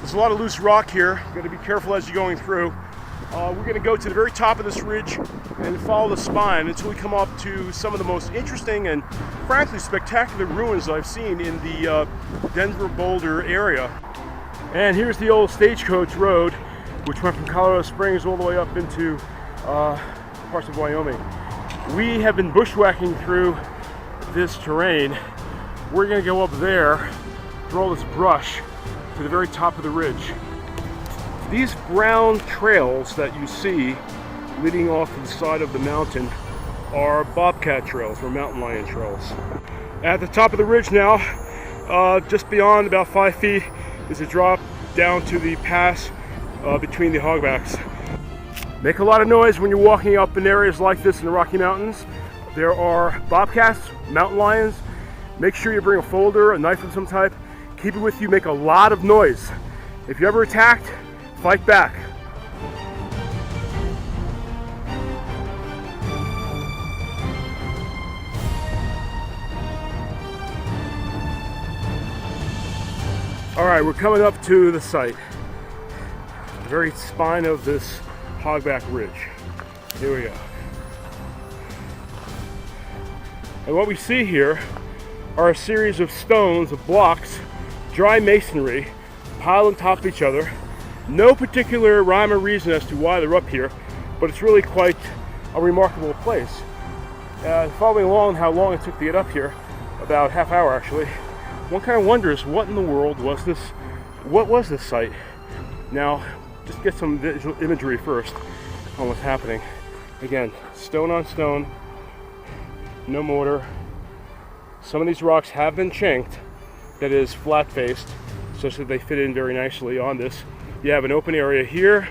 There's a lot of loose rock here. You got to be careful as you're going through. We're going to go to the very top of this ridge and follow the spine until we come up to some of the most interesting and frankly spectacular ruins I've seen in the Denver Boulder area. And here's the old stagecoach road, which went from Colorado Springs all the way up into parts of Wyoming. We have been bushwhacking through this terrain. We're going to go up there through all this brush to the very top of the ridge. These brown trails that you see leading off to the side of the mountain are bobcat trails or mountain lion trails. At the top of the ridge now, just beyond about 5 feet, is a drop down to the pass between the hogbacks. Make a lot of noise when you're walking up in areas like this in the Rocky Mountains. There are bobcats, mountain lions. Make sure you bring a folder, a knife of some type. Keep it with you, make a lot of noise. If you're ever attacked, fight back. All right, we're coming up to the site, the very spine of this Hogback Ridge. Here we go. And what we see here are a series of stones, of blocks, dry masonry, piled on top of each other. No particular rhyme or reason as to why they're up here, but it's really quite a remarkable place. Following along how long it took to get up here, about half hour actually, one kind of wonders what in the world was this? What was this site? Now, just get some visual imagery first on what's happening. Again, stone on stone, no mortar. Some of these rocks have been chinked, that is flat-faced, such that they fit in very nicely on this. You have an open area here,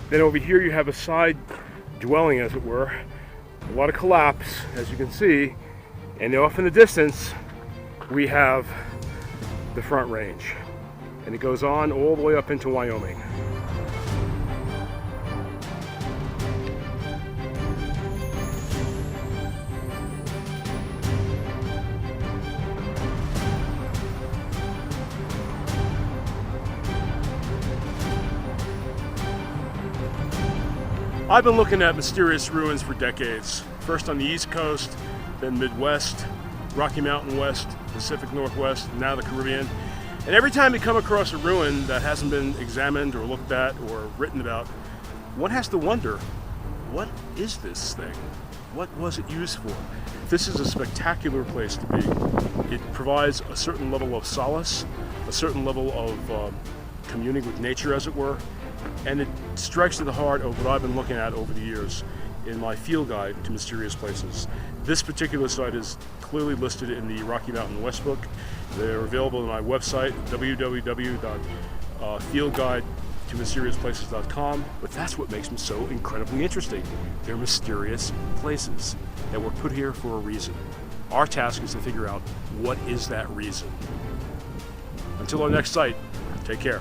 then over here you have a side dwelling, as it were. A lot of collapse, as you can see, and off in the distance we have the Front Range, and it goes on all the way up into Wyoming. I've been looking at mysterious ruins for decades. First on the East Coast, then Midwest, Rocky Mountain West, Pacific Northwest, now the Caribbean. And every time you come across a ruin that hasn't been examined or looked at or written about, one has to wonder, what is this thing? What was it used for? This is a spectacular place to be. It provides a certain level of solace, a certain level of communing with nature, as it were. And it strikes to the heart of what I've been looking at over the years in my field guide to mysterious places. This particular site is clearly listed in the Rocky Mountain West book. They're available on my website, www.fieldguidetoMysteriousPlaces.com. But that's what makes them so incredibly interesting. They're mysterious places that were put here for a reason. Our task is to figure out what is that reason. Until our next site, take care.